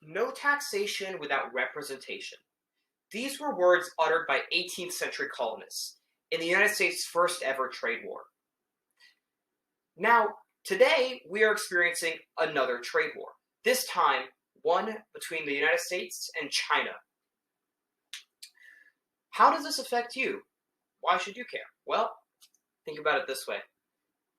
No taxation without representation. These were words uttered by 18th century colonists in the United States' first ever trade war. Now, today, we are experiencing another trade war, this time one between the United States and China. How does this affect you? Why should you care? Well, think about it this way.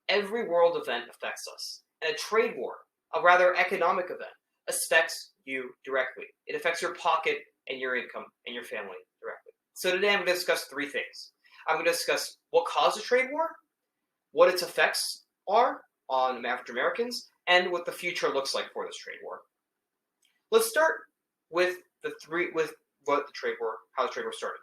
Every world event affects us, and a trade war, a rather economic event, affects you directly. It affects your pocket and your income and your family directly. So today I'm going to discuss three things. I'm going to discuss what caused the trade war, what its effects are on average Americans, and what the future looks like for this trade war. Let's start with how the trade war started.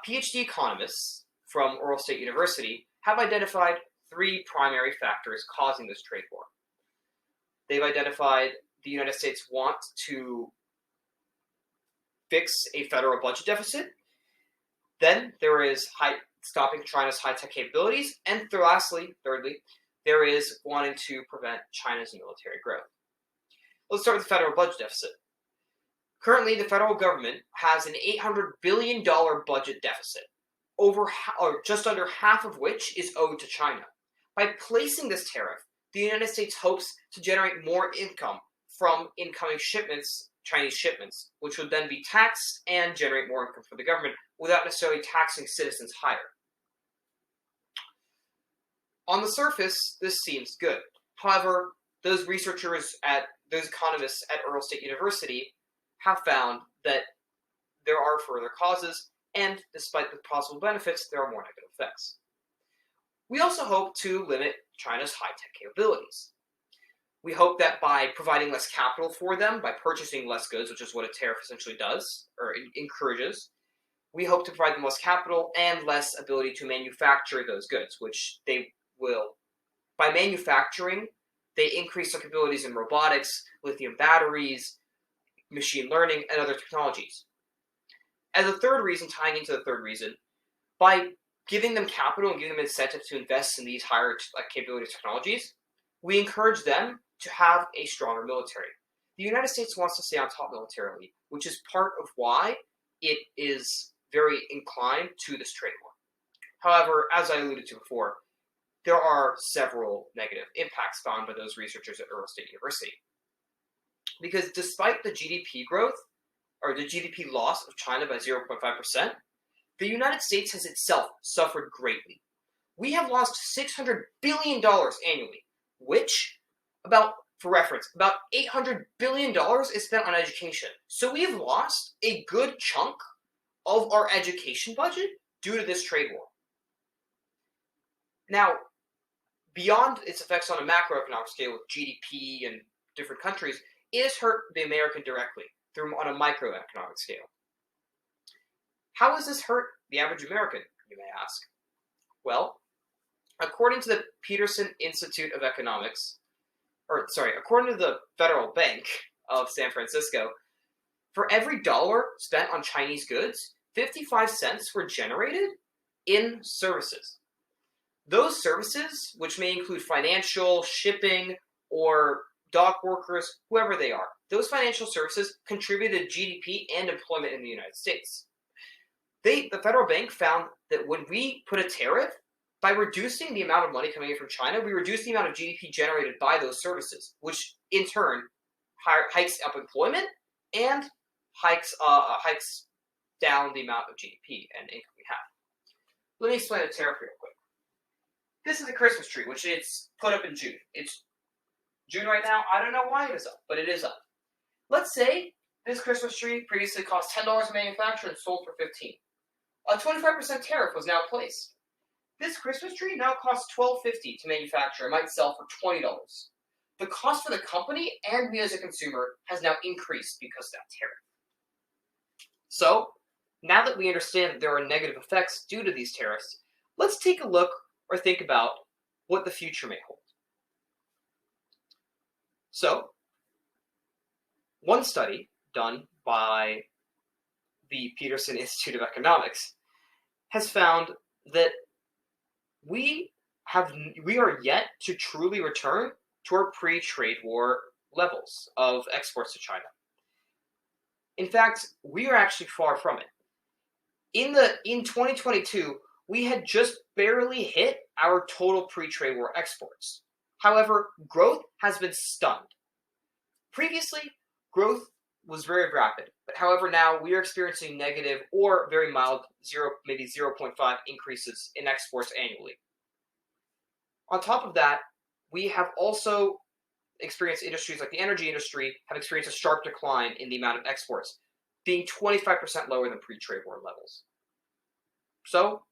PhD economists from Oral State University have identified three primary factors causing this trade war. They've identified the United States want to fix a federal budget deficit. Then there is stopping China's high-tech capabilities. And thirdly, there is wanting to prevent China's military growth. Let's start with the federal budget deficit. Currently, the federal government has an $800 billion budget deficit, just under half of which is owed to China. By placing this tariff, the United States hopes to generate more income from incoming shipments, Chinese shipments, which would then be taxed and generate more income for the government without necessarily taxing citizens higher. On the surface, this seems good. However, those economists at Oral State University have found that there are further causes, and despite the possible benefits, there are more negative effects. We also hope to limit China's high-tech capabilities. We hope that by providing less capital for them, by purchasing less goods, which is what a tariff essentially does, or encourages, we hope to provide them less capital and less ability to manufacture those goods, which they will. By manufacturing, they increase their capabilities in robotics, lithium batteries, machine learning, and other technologies. As a third reason, tying into the third reason, by giving them capital and giving them incentive to invest in these higher capability technologies, we encourage them to have a stronger military. The United States wants to stay on top militarily, which is part of why it is very inclined to this trade war. However, as I alluded to before, there are several negative impacts found by those researchers at Oral State University. Because despite the GDP growth, or the GDP loss of China by 0.5%, the United States has itself suffered greatly. We have lost $600 billion annually, which, for reference, about $800 billion is spent on education. So we have lost a good chunk of our education budget due to this trade war. Now, beyond its effects on a macroeconomic scale with GDP and different countries, it has hurt the American directly on a microeconomic scale. How has this hurt the average American, you may ask? Well, according to the Peterson Institute of Economics, according to the Federal Bank of San Francisco, for every dollar spent on Chinese goods, 55 cents were generated in services. Those services, which may include financial, shipping, or dock workers, whoever they are, those financial services contributed to GDP and employment in the United States. The Federal Bank found that when we put a tariff, by reducing the amount of money coming in from China, we reduce the amount of GDP generated by those services, which in turn hikes up employment and hikes down the amount of GDP and income we have. Let me explain the tariff real quick. This is a Christmas tree, which it's put up in June. It's June right now. I don't know why it is up, but it is up. Let's say this Christmas tree previously cost $10 to manufacture and sold for $15. A 25% tariff was now placed. This Christmas tree now costs $12.50 to manufacture and might sell for $20. The cost for the company and me as a consumer has now increased because of that tariff. So, now that we understand that there are negative effects due to these tariffs, let's take a look or think about what the future may hold. So, one study done by the Peterson Institute of Economics has found that we are yet to truly return to our pre-trade war levels of exports to China. In fact, we are actually far from it. In 2022, we had just barely hit our total pre-trade war exports. However, growth has been stunned. Previously, growth was very rapid, but however now we are experiencing negative or very mild 0.5 increases in exports annually. On top of that, we have also experienced industries like the energy industry have experienced a sharp decline in the amount of exports, being 25% lower than pre-trade war levels. So,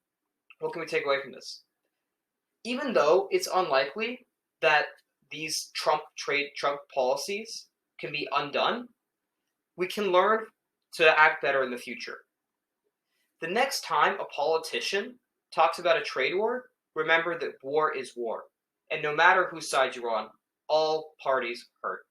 what can we take away from this? Even though it's unlikely that these Trump policies can be undone, we can learn to act better in the future. The next time a politician talks about a trade war, remember that war is war. And no matter whose side you're on, all parties hurt.